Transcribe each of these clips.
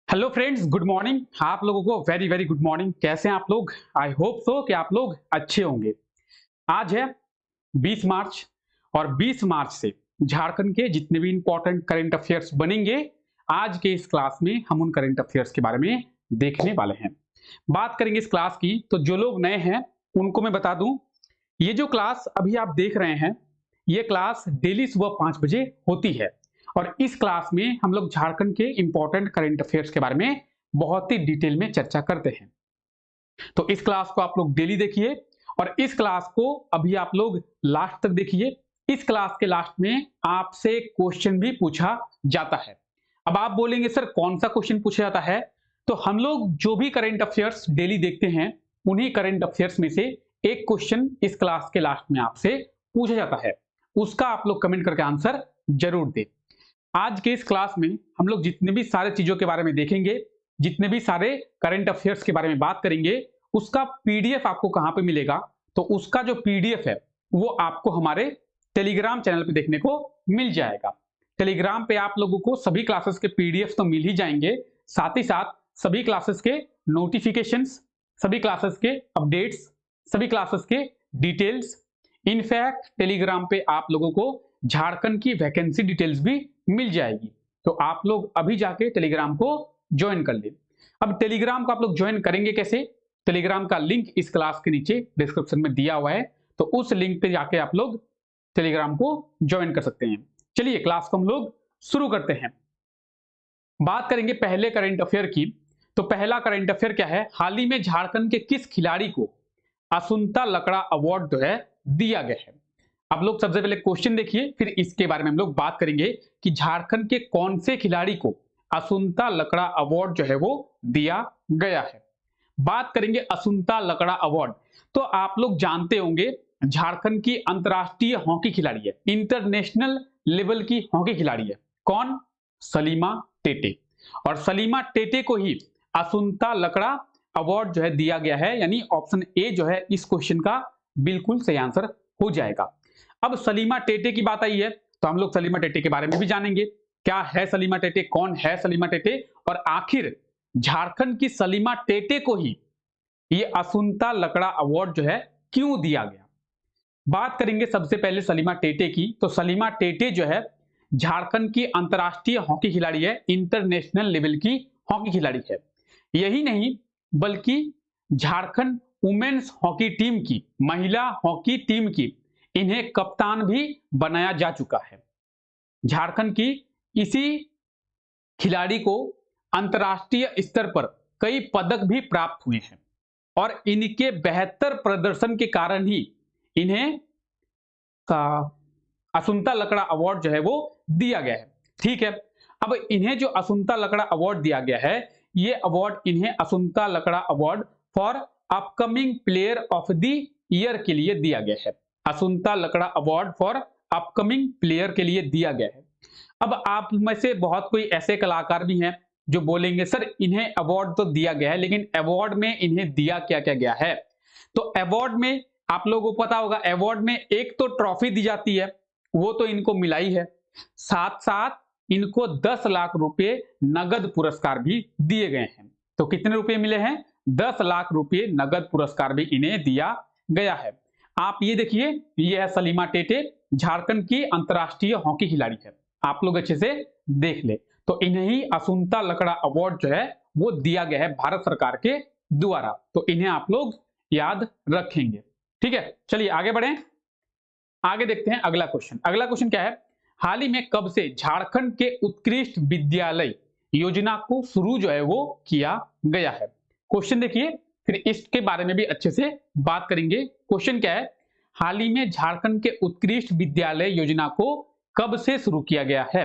Hello friends, good morning. आप लोगों को वेरी वेरी गुड मॉर्निंग। कैसे हैं आप लोग? आई होप सो कि आप लोग अच्छे होंगे। आज है 20 मार्च और 20 मार्च से झारखंड के जितने भी इंपॉर्टेंट करंट अफेयर्स बनेंगे, आज के इस क्लास में हम उन करंट अफेयर्स के बारे में देखने वाले हैं। बात करेंगे इस क्लास की, तो जो लोग नए हैं उनको मैं बता दूं, ये जो क्लास अभी आप देख रहे हैं, ये क्लास डेली सुबह 5 बजे होती है और इस क्लास में हम लोग झारखंड के इंपॉर्टेंट करंट अफेयर्स के बारे में बहुत ही डिटेल में चर्चा करते हैं। तो इस क्लास को आप लोग डेली देखिए और इस क्लास को अभी आप लोग लास्ट तक देखिए। इस क्लास के लास्ट में आपसे क्वेश्चन भी पूछा जाता है। अब आप बोलेंगे सर कौन सा क्वेश्चन पूछा जाता है? तो हम लोग जो भी करंट अफेयर्स डेली देखते हैं, उन्हीं करंट अफेयर्स में से एक क्वेश्चन इस क्लास के लास्ट में आपसे पूछा जाता है। उसका आप लोग कमेंट करके आंसर जरूर दें। आज के इस क्लास में हम लोग जितने भी सारे चीजों के बारे में देखेंगे, जितने भी सारे करंट अफेयर्स के बारे में बात करेंगे, उसका पीडीएफ आपको कहां पे मिलेगा? तो उसका जो पीडीएफ है वो आपको हमारे टेलीग्राम चैनल पे देखने को मिल जाएगा। टेलीग्राम पे आप लोगों को सभी क्लासेस के पीडीएफ तो मिल ही जाएंगे, साथ ही साथ सभी क्लासेस के नोटिफिकेशंस, सभी क्लासेस के अपडेट्स, सभी क्लासेस के डिटेल्स। इनफैक्ट टेलीग्राम पे आप लोगों को झारखंड की वैकेंसी डिटेल्स भी मिल जाएगी। तो आप लोग अभी जाके टेलीग्राम को ज्वाइन कर ले। अब टेलीग्राम को आप लोग ज्वाइन करेंगे कैसे? टेलीग्राम का लिंक इस क्लास के नीचे डिस्क्रिप्शन में दिया हुआ है, तो उस लिंक पे जाके आप लोग टेलीग्राम को ज्वाइन कर सकते हैं। चलिए क्लास को हम लोग शुरू करते हैं। बात करेंगे पहले करंट अफेयर की। तो पहला करंट अफेयर क्या है? हाल ही में झारखंड के किस खिलाड़ी को असुंता लकड़ा अवार्ड जो है दिया गया है? आप लोग सबसे पहले क्वेश्चन देखिए, फिर इसके बारे में हम लोग बात करेंगे कि झारखंड के कौन से खिलाड़ी को असुंता लकड़ा अवार्ड जो है वो दिया गया है। बात करेंगे असुंता लकड़ा अवार्ड, तो आप लोग जानते होंगे झारखंड की अंतरराष्ट्रीय हॉकी खिलाड़ी है, इंटरनेशनल लेवल की हॉकी खिलाड़ी है। कौन? सलीमा टेटे। और सलीमा टेटे को ही असुंता लकड़ा अवार्ड जो है दिया गया है, यानी ऑप्शन ए जो है इस क्वेश्चन का बिल्कुल सही आंसर हो जाएगा। अब सलीमा टेटे की बात आई है, तो हम लोग सलीमा टेटे के बारे में भी जानेंगे। क्या है सलीमा टेटे? कौन है सलीमा टेटे? और आखिर झारखंड की सलीमा टेटे को ही ये असुंता लकड़ा अवार्ड जो है क्यों दिया गया? बात करेंगे सबसे पहले सलीमा टेटे की। तो सलीमा टेटे जो है झारखंड की अंतरराष्ट्रीय हॉकी खिलाड़ी है, इंटरनेशनल लेवल की हॉकी खिलाड़ी है। यही नहीं बल्कि झारखंड वुमेन्स हॉकी टीम की, महिला हॉकी टीम की इन्हें कप्तान भी बनाया जा चुका है। झारखंड की इसी खिलाड़ी को अंतरराष्ट्रीय स्तर पर कई पदक भी प्राप्त हुए हैं और इनके बेहतर प्रदर्शन के कारण ही इन्हें असुंता लकड़ा अवार्ड जो है वो दिया गया है। ठीक है, अब इन्हें जो असुंता लकड़ा अवार्ड दिया गया है, ये अवार्ड इन्हें Asunta Lakra award for upcoming player of the year के लिए दिया गया है। Asunta Lakra award for upcoming player के लिए दिया गया है। अब आप में से बहुत कोई ऐसे कलाकार भी हैं जो बोलेंगे सर इन्हें अवार्ड तो दिया गया है, लेकिन अवार्ड में इन्हें दिया क्या क्या गया है? तो अवार्ड में आप लोगों को पता होगा, अवार्ड में एक तो ट्रॉफी दी जाती है, वो तो इनको मिला ही है, साथ साथ इनको 10 लाख रुपए नगद पुरस्कार भी दिए गए हैं। तो कितने रुपए मिले हैं? 10 लाख रुपए नगद पुरस्कार भी इन्हें दिया गया है। आप ये देखिए, ये है सलीमा टेटे, झारखंड की अंतरराष्ट्रीय हॉकी खिलाड़ी है। आप लोग अच्छे से देख ले। तो इन्हें ही असुंता लकड़ा अवार्ड जो है वो दिया गया है भारत सरकार के द्वारा। तो इन्हें आप लोग याद रखेंगे। ठीक है, चलिए आगे बढ़ें। आगे देखते हैं अगला क्वेश्चन। अगला क्वेश्चन क्या है? हाल ही में कब से झारखंड के उत्कृष्ट विद्यालय योजना को शुरू जो है वो किया गया है? क्वेश्चन देखिए, फिर इसके बारे में भी अच्छे से बात करेंगे। क्वेश्चन क्या है? हाल ही में झारखंड के उत्कृष्ट विद्यालय योजना को कब से शुरू किया गया है?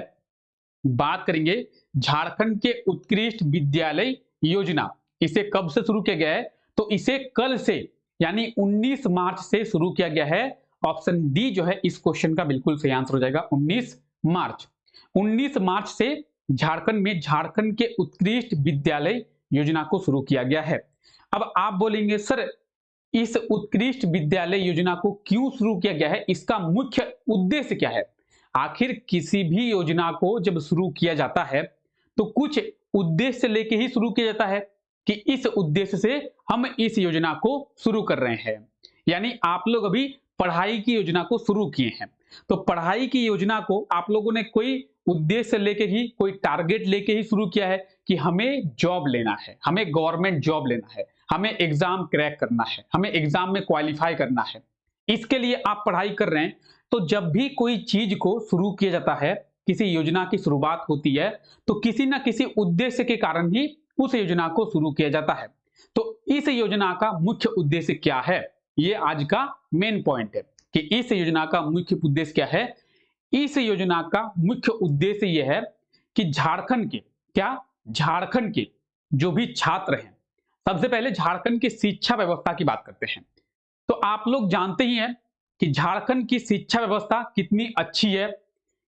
बात करेंगे झारखंड के उत्कृष्ट विद्यालय योजना, इसे कब से शुरू किया गया है? तो इसे कल से यानी 19 मार्च से शुरू किया गया है। ऑप्शन डी जो है इस क्वेश्चन का बिल्कुल सही आंसर हो जाएगा, 19 मार्च। 19 मार्च से झारखंड में झारखंड के उत्कृष्ट विद्यालय योजना को शुरू किया गया है। अब आप बोलेंगे सर इस उत्कृष्ट विद्यालय योजना को क्यों शुरू किया गया है, इसका मुख्य उद्देश्य क्या है? आखिर किसी भी योजना को जब शुरू किया जाता है तो कुछ उद्देश्य से लेके ही शुरू किया जाता है कि इस उद्देश्य से हम इस योजना को शुरू कर रहे हैं। यानी आप लोग अभी पढ़ाई की योजना को शुरू किए हैं, तो पढ़ाई की योजना को आप लोगों ने कोई उद्देश्य लेके ही, कोई टारगेट लेके ही शुरू किया है कि हमें जॉब लेना है, हमें गवर्नमेंट जॉब लेना है, हमें एग्जाम क्रैक करना है, हमें एग्जाम में क्वालिफाई करना है। इसके लिए आप पढ़ाई कर रहे हैं। तो जब भी कोई चीज को शुरू किया जाता है, किसी योजना की शुरुआत होती है, तो किसी ना किसी उद्देश्य के कारण ही उस योजना को शुरू किया जाता है। तो इस योजना का मुख्य उद्देश्य क्या है, ये आज का मेन पॉइंट है कि इस योजना का मुख्य उद्देश्य क्या है। इस योजना का मुख्य उद्देश्य यह है कि झारखंड के जो भी छात्र हैं, सबसे पहले झारखंड की शिक्षा व्यवस्था की बात करते हैं। तो आप लोग जानते ही हैं कि झारखंड की शिक्षा व्यवस्था कितनी अच्छी है,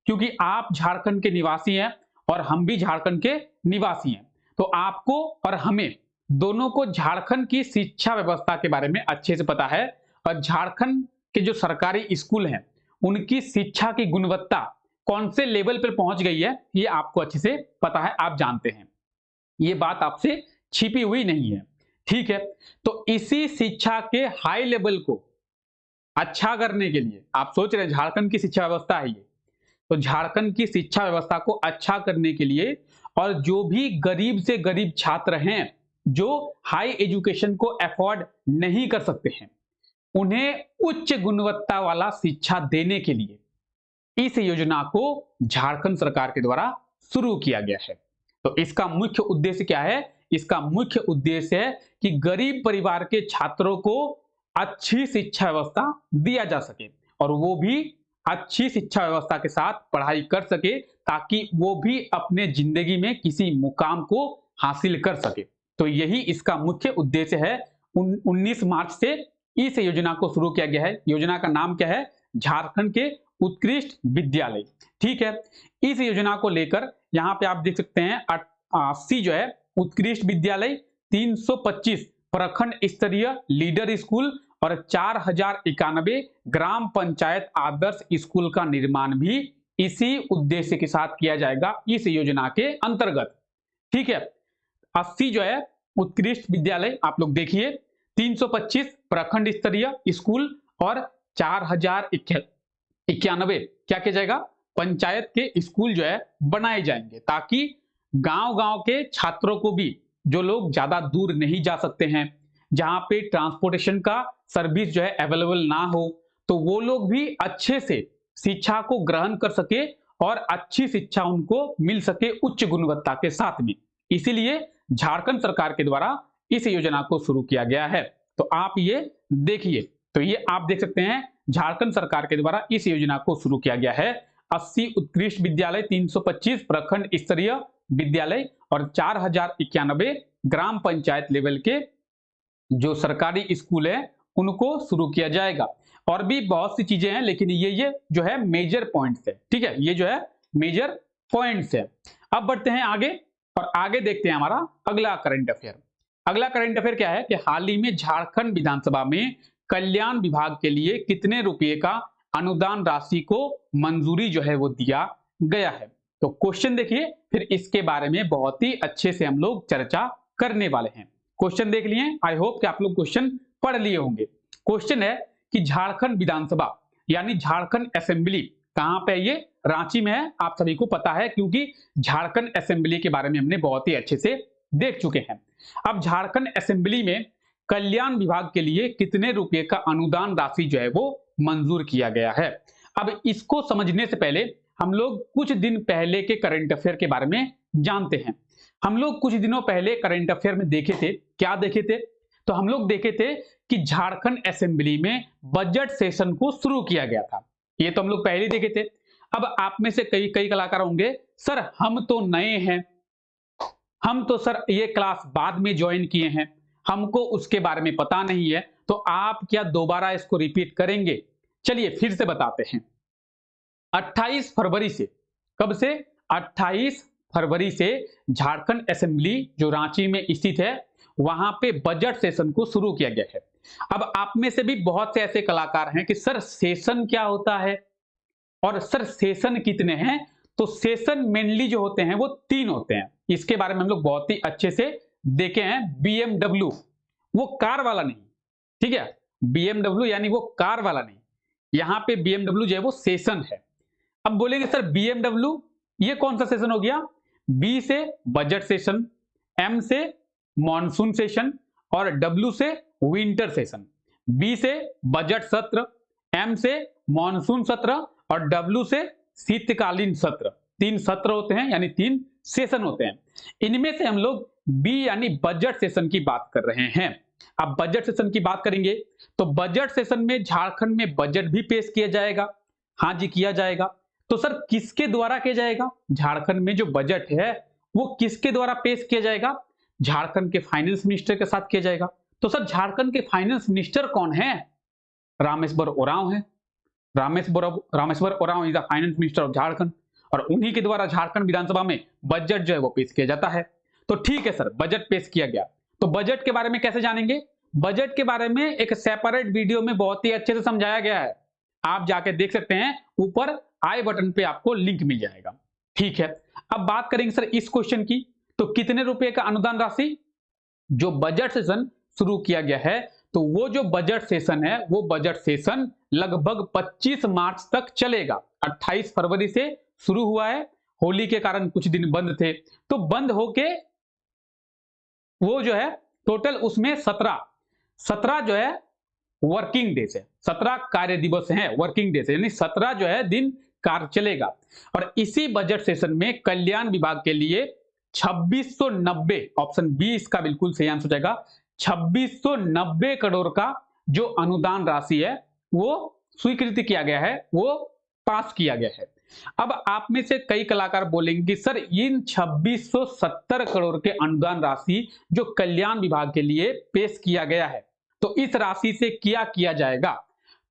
क्योंकि आप झारखंड के निवासी हैं और हम भी झारखंड के निवासी हैं। तो आपको और हमें दोनों को झारखंड की शिक्षा व्यवस्था के बारे में अच्छे से पता है, और झारखंड के जो सरकारी स्कूल हैं उनकी शिक्षा की गुणवत्ता कौन से लेवल पर पहुंच गई है, ये आपको अच्छे से पता है, आप जानते हैं। ये बात आपसे छिपी हुई नहीं है, ठीक है। तो इसी शिक्षा के हाई लेवल को अच्छा करने के लिए आप सोच रहे हैं झारखंड की शिक्षा व्यवस्था है ये, तो झारखंड की शिक्षा व्यवस्था को अच्छा करने के लिए और जो भी गरीब से गरीब छात्र हैं जो हाई एजुकेशन को अफोर्ड नहीं कर सकते हैं, उन्हें उच्च गुणवत्ता वाला शिक्षा देने के लिए इस योजना को झारखंड सरकार के द्वारा शुरू किया गया है। तो इसका मुख्य उद्देश्य क्या है? इसका मुख्य उद्देश्य है कि गरीब परिवार के छात्रों को अच्छी शिक्षा व्यवस्था दिया जा सके और वो भी अच्छी शिक्षा व्यवस्था के साथ पढ़ाई कर सके, ताकि वो भी अपने जिंदगी में किसी मुकाम को हासिल कर सके। तो यही इसका मुख्य उद्देश्य है। 19 मार्च से इस योजना को शुरू किया गया है। योजना का नाम क्या है? झारखंड के उत्कृष्ट विद्यालय, ठीक है। इस योजना को लेकर यहाँ पे आप देख सकते हैं 80 जो है उत्कृष्ट विद्यालय, 325 प्रखंड स्तरीय लीडर स्कूल और 4091 ग्राम पंचायत आदर्श स्कूल का निर्माण भी इसी उद्देश्य के साथ किया जाएगा इस योजना के अंतर्गत, ठीक है। 80 जो है उत्कृष्ट विद्यालय आप लोग देखिए, 325 प्रखंड स्तरीय स्कूल और 4091 क्या किया जाएगा? पंचायत के स्कूल जो है बनाए जाएंगे, ताकि गांव-गांव के छात्रों को भी, जो लोग ज्यादा दूर नहीं जा सकते हैं, जहां पे ट्रांसपोर्टेशन का सर्विस जो है अवेलेबल ना हो, तो वो लोग भी अच्छे से शिक्षा को ग्रहण कर सके और अच्छी शिक्षा उनको मिल सके उच्च गुणवत्ता के साथ में। इसीलिए झारखंड सरकार के द्वारा इस योजना को शुरू किया गया है। तो आप ये देखिए, तो ये आप देख सकते हैं झारखंड सरकार के द्वारा इस योजना को शुरू किया गया है। 80 उत्कृष्ट विद्यालय, 325 प्रखंड स्तरीय विद्यालय और 4091 ग्राम पंचायत लेवल के जो सरकारी स्कूल है उनको शुरू किया जाएगा। और भी बहुत सी चीजें हैं, लेकिन ये जो है मेजर पॉइंट्स है, ठीक है। ये जो है मेजर पॉइंट्स है। अब बढ़ते हैं आगे और आगे देखते हैं हमारा अगला करंट अफेयर। अगला करंट अफेयर क्या है कि हाल ही में झारखंड विधानसभा में कल्याण विभाग के लिए कितने रुपए का अनुदान राशि को मंजूरी जो है वो दिया गया है। तो क्वेश्चन देखिए, फिर इसके बारे में बहुत ही अच्छे से हम लोग चर्चा करने वाले हैं। क्वेश्चन देख लिए, आई होप कि आप लोग क्वेश्चन पढ़ लिए होंगे। क्वेश्चन है कि झारखंड विधानसभा यानी झारखंड असेंबली कहां पे? ये रांची में है, आप सभी को पता है, क्योंकि झारखंड असेंबली के बारे में हमने बहुत ही अच्छे से देख चुके हैं। अब झारखंड असेंबली में कल्याण विभाग के लिए कितने रुपए का अनुदान राशि जो है वो मंजूर किया गया है। अब इसको समझने से पहले हम लोग कुछ दिन पहले के करंट अफेयर के बारे में जानते हैं। हम लोग कुछ दिनों पहले करंट अफेयर में देखे थे, क्या देखे थे? तो हम लोग देखे थे कि झारखंड असेंबली में बजट सेशन को शुरू किया गया था। ये तो हम लोग पहले देखे थे। अब आप में से कई कलाकार होंगे, सर हम तो नए हैं, हम तो सर ये क्लास बाद में ज्वाइन किए हैं, हमको उसके बारे में पता नहीं है, तो आप क्या दोबारा इसको रिपीट करेंगे? चलिए फिर से बताते हैं। 28 फरवरी से, कब से? 28 फरवरी से झारखंड असेंबली जो रांची में स्थित है वहां पे बजट सेशन को शुरू किया गया है। अब आप में से भी बहुत से ऐसे कलाकार हैं कि सर सेशन क्या होता है और सर सेशन कितने हैं, तो सेशन मेनली जो होते हैं वो 3 होते हैं। इसके बारे में हम लोग बहुत ही अच्छे से देखे हैं। BMW वो कार वाला नहीं, ठीक है, BMW यानी वो कार वाला नहीं, यहां पे BMW जो है वो सेशन है। अब बोलेंगे सर BMW ये कौन सा सेशन हो गया? B से बजट सेशन, M से मॉनसून सेशन और W से विंटर सेशन। B से बजट सत्र, M से मॉनसून सत्र और W से शीतकालीन सत्र। 3 सत्र होते हैं यानी 3 सेशन होते हैं। इनमें से हम लोग B यानी बजट सेशन की बात कर रहे हैं। अब बजट सेशन की बात करेंगे तो बजट सेशन में झारखंड में बजट भी पेश किया जाएगा। हाँ जी, किया जाएगा। तो सर किसके द्वारा किया जाएगा? झारखंड में जो बजट है वो किसके द्वारा पेश किया जाएगा? झारखंड के फाइनेंस मिनिस्टर के साथ किया जाएगा। तो सर झारखंड के फाइनेंस मिनिस्टर कौन है? रामेश्वर उरांव है। Rameshwar Oraon is the finance minister of Jharkhand और उन्हीं के द्वारा झारखंड विधानसभा में बजट जो है वो पेश किया जाता है। तो ठीक है सर, बजट पेश किया गया, तो बजट के बारे में कैसे जानेंगे? बजट के बारे में एक सेपरेट वीडियो में बहुत ही अच्छे से समझाया गया है, आप जाके देख सकते हैं, ऊपर आई बटन पे आपको लिंक मिल जाएगा। ठीक है, अब बात करेंगे सर इस क्वेश्चन की, तो कितने रुपए का अनुदान राशि? जो बजट सेशन शुरू किया गया है, तो वो जो बजट सेशन है वो बजट सेशन लगभग 25 मार्च तक चलेगा। 28 फरवरी से शुरू हुआ है, होली के कारण कुछ दिन बंद थे, तो बंद होके वो जो है टोटल उसमें 17 जो है वर्किंग डेज है, 17 कार्य दिवस हैं, वर्किंग डेज यानी 17 जो है दिन कार्य चलेगा। और इसी बजट सेशन में कल्याण विभाग के लिए 2690, ऑप्शन बी इसका बिल्कुल सही आंसर हो जाएगा, 2690 करोड़ का जो अनुदान राशि है वो स्वीकृति किया गया है, वो पास किया गया है। अब आप में से कई कलाकार बोलेंगे कि सर इन 2670 करोड़ के अनुदान राशि जो कल्याण विभाग के लिए पेश किया गया है, तो इस राशि से क्या किया जाएगा?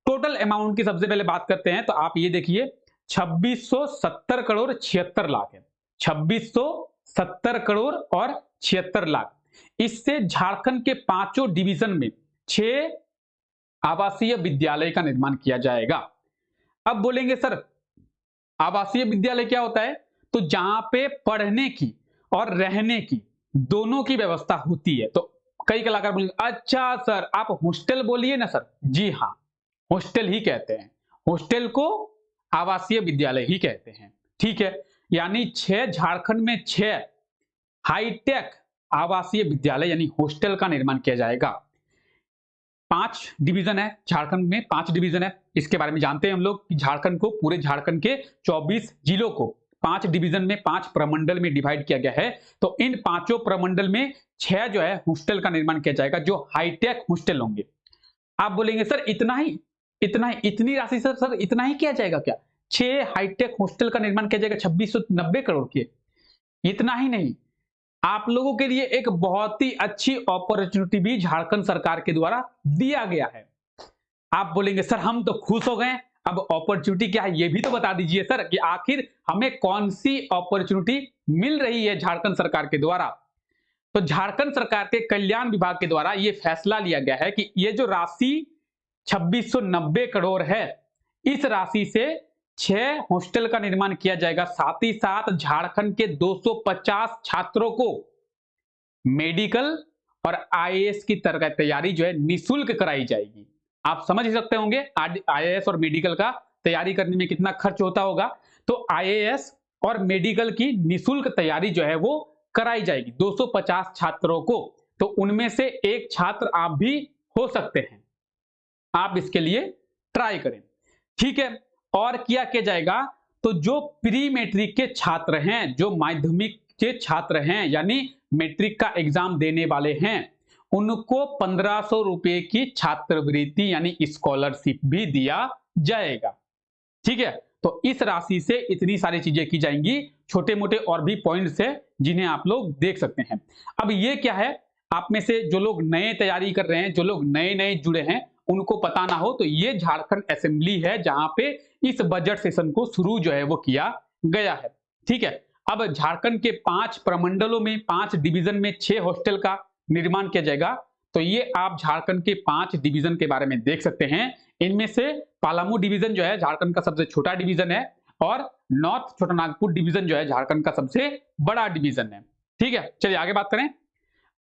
टोटल अमाउंट की सबसे पहले बात करते हैं, तो आप ये देखिए 2670 करोड़ 76 लाख है, 2670 करोड़ और 76 लाख। इससे झारखंड के 5 डिवीजन में 6 आवासीय विद्यालय का निर्माण किया जाएगा। अब बोलेंगे सर आवासीय विद्यालय क्या होता है? तो जहां पे पढ़ने की और रहने की दोनों की व्यवस्था होती है। तो कई कलाकार बोलेंगे अच्छा सर आप हॉस्टल बोलिए ना सर। जी हाँ, हॉस्टल ही कहते हैं, हॉस्टल को आवासीय विद्यालय ही कहते हैं। ठीक है, यानी 6 झारखंड में 6 हाईटेक आवासीय विद्यालय यानी हॉस्टल का निर्माण किया जाएगा। 5 डिवीजन है झारखंड में, 5 डिवीजन है, इसके बारे में जानते हैं हम लोग कि झारखंड को, पूरे झारखंड के 24 जिलों को 5 डिवीजन में, 5 प्रमंडल में डिवाइड किया गया है। तो इन 5 प्रमंडल में 6 जो है हॉस्टल का निर्माण किया जाएगा, जो हाईटेक हॉस्टल होंगे। आप बोलेंगे सर इतना ही, इतनी राशि सर इतना ही किया जाएगा क्या? 6 हाईटेक हॉस्टल का निर्माण किया जाएगा 2690 करोड़ के? इतना ही नहीं, आप लोगों के लिए एक बहुत ही अच्छी अपॉर्चुनिटी भी झारखंड सरकार के द्वारा दिया गया है। आप बोलेंगे सर हम तो खुश हो गए, अब अपॉर्चुनिटी क्या है ये भी तो बता दीजिए सर, कि आखिर हमें कौन सी अपॉर्चुनिटी मिल रही है झारखंड सरकार के द्वारा। तो झारखंड सरकार के कल्याण विभाग के द्वारा यह फैसला लिया गया है कि ये जो राशि 2690 करोड़ है, इस राशि से 6 हॉस्टल का निर्माण किया जाएगा। साथ ही साथ झारखंड के 250 छात्रों को मेडिकल और आईएएस की तरह तैयारी जो है निःशुल्क कराई जाएगी। आप समझ ही सकते होंगे आईएएस और मेडिकल का तैयारी करने में कितना खर्च होता होगा। तो आईएएस और मेडिकल की निःशुल्क तैयारी जो है वो कराई जाएगी 250 छात्रों को। तो उनमें से एक छात्र आप भी हो सकते हैं, आप इसके लिए ट्राई करें। ठीक है, और क्या किया जाएगा? तो जो प्री मैट्रिक के छात्र हैं, जो माध्यमिक के छात्र हैं, यानी मैट्रिक का एग्जाम देने वाले हैं, उनको 1500 रुपए की छात्रवृत्ति यानी स्कॉलरशिप भी दिया जाएगा। ठीक है, तो इस राशि से इतनी सारी चीजें की जाएंगी, छोटे मोटे और भी पॉइंट्स है जिन्हें आप लोग देख सकते हैं। अब ये क्या है, आप में से जो लोग नए तैयारी कर रहे हैं, जो लोग नए जुड़े हैं, उनको पता ना हो तो ये झारखंड असेंबली है जहां पे इस बजट सेशन को शुरू जो है वो किया गया है। ठीक है, अब झारखंड के 5 प्रमंडलों में, 5 डिवीजन में 6 हॉस्टल का निर्माण किया जाएगा। तो ये आप झारखंड के 5 डिवीजन के बारे में देख सकते हैं। इनमें से पलामू डिवीजन जो है झारखंड का सबसे छोटा डिवीजन है और नॉर्थ छोटा नागपुर डिवीजन जो है झारखंड का सबसे बड़ा डिवीजन है। ठीक है, चलिए आगे बात करें।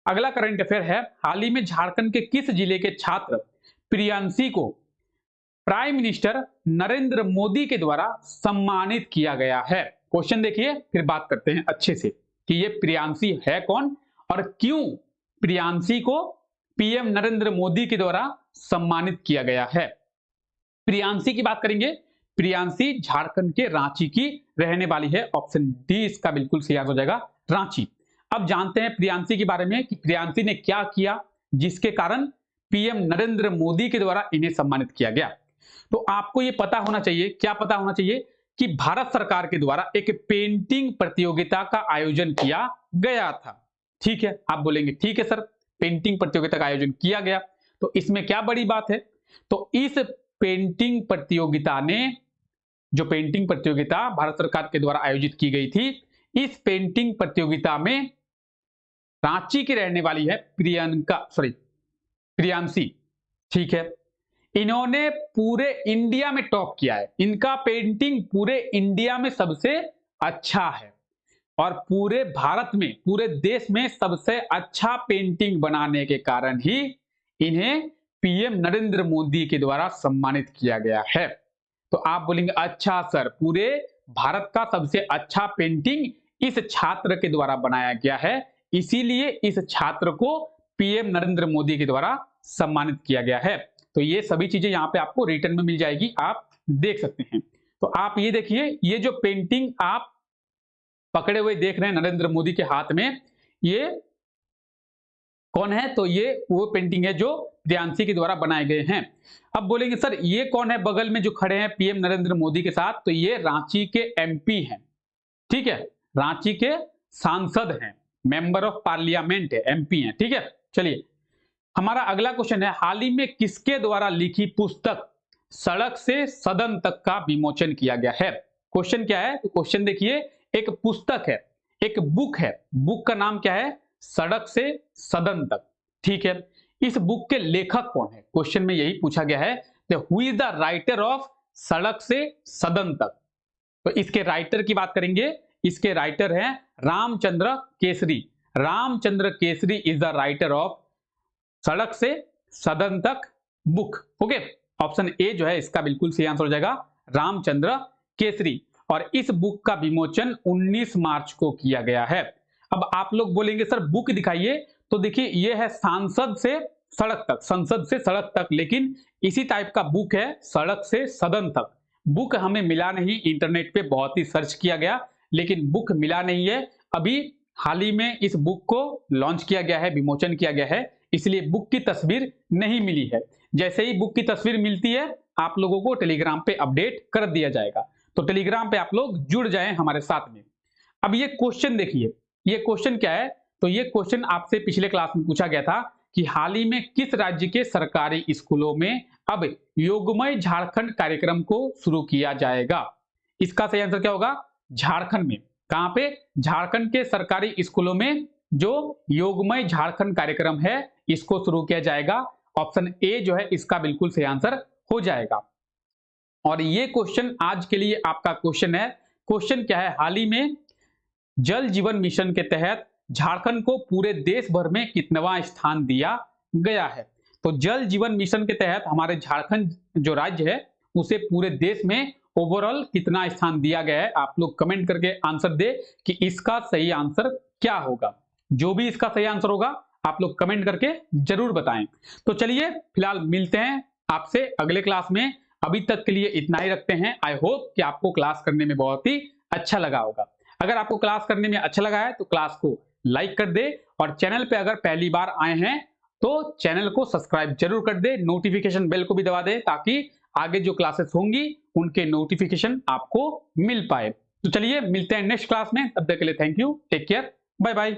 अगला करंट अफेयर है, हाल ही में झारखंड के किस जिले के छात्र प्रियांशी को प्राइम मिनिस्टर नरेंद्र मोदी के द्वारा सम्मानित किया गया है? क्वेश्चन देखिए, फिर बात करते हैं अच्छे से कि ये प्रियांशी है कौन और क्यों प्रियांशी को पीएम नरेंद्र मोदी के द्वारा सम्मानित किया गया है। प्रियांशी की बात करेंगे, प्रियांशी झारखंड के रांची की रहने वाली है। ऑप्शन डी इसका बिल्कुल सही आंसर हो जाएगा, रांची। अब जानते हैं प्रियांशी के बारे में कि प्रियांशी ने क्या किया जिसके कारण पीएम नरेंद्र मोदी के द्वारा इन्हें सम्मानित किया गया। तो आपको यह पता होना चाहिए, क्या पता होना चाहिए कि भारत सरकार के द्वारा एक पेंटिंग प्रतियोगिता का आयोजन किया गया था। ठीक है, आप बोलेंगे ठीक है सर, पेंटिंग प्रतियोगिता का आयोजन किया गया तो इसमें क्या बड़ी बात है। तो इस पेंटिंग प्रतियोगिता ने, जो पेंटिंग प्रतियोगिता भारत सरकार के द्वारा आयोजित की गई थी, इस पेंटिंग प्रतियोगिता में रांची की रहने वाली है प्रियांशी। ठीक है, इन्होंने पूरे इंडिया में टॉप किया है, इनका पेंटिंग पूरे इंडिया में सबसे अच्छा है और पूरे भारत में, पूरे देश में सबसे अच्छा पेंटिंग बनाने के कारण ही इन्हें पीएम नरेंद्र मोदी के द्वारा सम्मानित किया गया है। तो आप बोलेंगे अच्छा सर, पूरे भारत का सबसे अच्छा पेंटिंग इस छात्र के द्वारा बनाया गया है, इसीलिए इस छात्र को पीएम नरेंद्र मोदी के द्वारा सम्मानित किया गया है। तो ये सभी चीजें यहाँ पे आपको रिटर्न में मिल जाएगी, आप देख सकते हैं। तो आप ये देखिए, ये जो पेंटिंग आप पकड़े हुए देख रहे हैं नरेंद्र मोदी के हाथ में, ये कौन है? तो ये वो पेंटिंग है जो प्रियांशी के द्वारा बनाए गए हैं। अब बोलेंगे सर ये कौन है बगल में जो खड़े हैं पीएम नरेंद्र मोदी के साथ? तो ये रांची के एमपी हैं। ठीक है, रांची के सांसद हैं, मेंबर ऑफ पार्लियामेंट है, एमपी हैं। ठीक है, चलिए हमारा अगला क्वेश्चन है, हाल ही में किसके द्वारा लिखी पुस्तक सड़क से सदन तक का विमोचन किया गया है? क्वेश्चन क्या है? तो क्वेश्चन देखिए, एक पुस्तक है, एक बुक है, बुक का नाम क्या है? सड़क से सदन तक। ठीक है, इस बुक के लेखक कौन है? क्वेश्चन में यही पूछा गया है, who is the writer of सड़क से सदन तक। तो इसके राइटर की बात करेंगे, इसके राइटर हैं Ramchandra Kesari. Ramchandra Kesari is the writer of सड़क से सदन तक बुक। ओके, ऑप्शन ए जो है इसका बिल्कुल सही आंसर हो जाएगा, रामचंद्र केसरी। और इस बुक का विमोचन 19 मार्च को किया गया है। अब आप लोग बोलेंगे सर बुक दिखाइए, तो देखिए ये है सांसद से सड़क तक, संसद से सड़क तक, लेकिन इसी टाइप का बुक है सड़क से सदन तक। बुक हमें मिला नहीं, इंटरनेट पे बहुत ही सर्च किया गया लेकिन बुक मिला नहीं है। अभी हाल ही में इस बुक को लॉन्च किया गया है, विमोचन किया गया है, इसलिए बुक की तस्वीर नहीं मिली है। जैसे ही बुक की तस्वीर मिलती है आप लोगों को टेलीग्राम पे अपडेट कर दिया जाएगा, तो टेलीग्राम पे आप लोग जुड़ जाएं हमारे साथ में। अब ये क्वेश्चन देखिए, ये क्वेश्चन क्या है? तो ये क्वेश्चन आपसे पिछले क्लास में पूछा गया था कि हाल ही में किस राज्य के सरकारी स्कूलों में अब योगमय झारखंड कार्यक्रम को शुरू किया जाएगा? इसका सही आंसर क्या होगा? झारखंड में। कहां पे? झारखंड के सरकारी स्कूलों में जो योगमय झारखंड कार्यक्रम है इसको शुरू किया जाएगा। ऑप्शन ए जो है इसका बिल्कुल सही आंसर हो जाएगा। और ये क्वेश्चन आज के लिए आपका क्वेश्चन है। क्वेश्चन क्या है? हाल ही में जल जीवन मिशन के तहत झारखंड को पूरे देश भर में कितनवां स्थान दिया गया है? तो जल जीवन मिशन के तहत हमारे झारखंड जो राज्य है उसे पूरे देश में ओवरऑल कितना स्थान दिया गया है? आप लोग कमेंट करके आंसर दे कि इसका सही आंसर क्या होगा। जो भी इसका सही आंसर होगा आप लोग कमेंट करके जरूर बताएं। तो चलिए फिलहाल मिलते हैं आपसे अगले क्लास में। अभी तक के लिए इतना ही रखते हैं। आई होप कि आपको क्लास करने में बहुत ही अच्छा लगा होगा। अगर आपको क्लास करने में अच्छा लगा है तो क्लास को लाइक कर दे और चैनल पे अगर पहली बार आए हैं तो चैनल को सब्सक्राइब जरूर कर दे, नोटिफिकेशन बेल को भी दबा दे ताकि आगे जो क्लासेस होंगी उनके नोटिफिकेशन आपको मिल पाए। तो चलिए मिलते हैं नेक्स्ट क्लास में, तब तक के लिए thank you, take care, bye bye.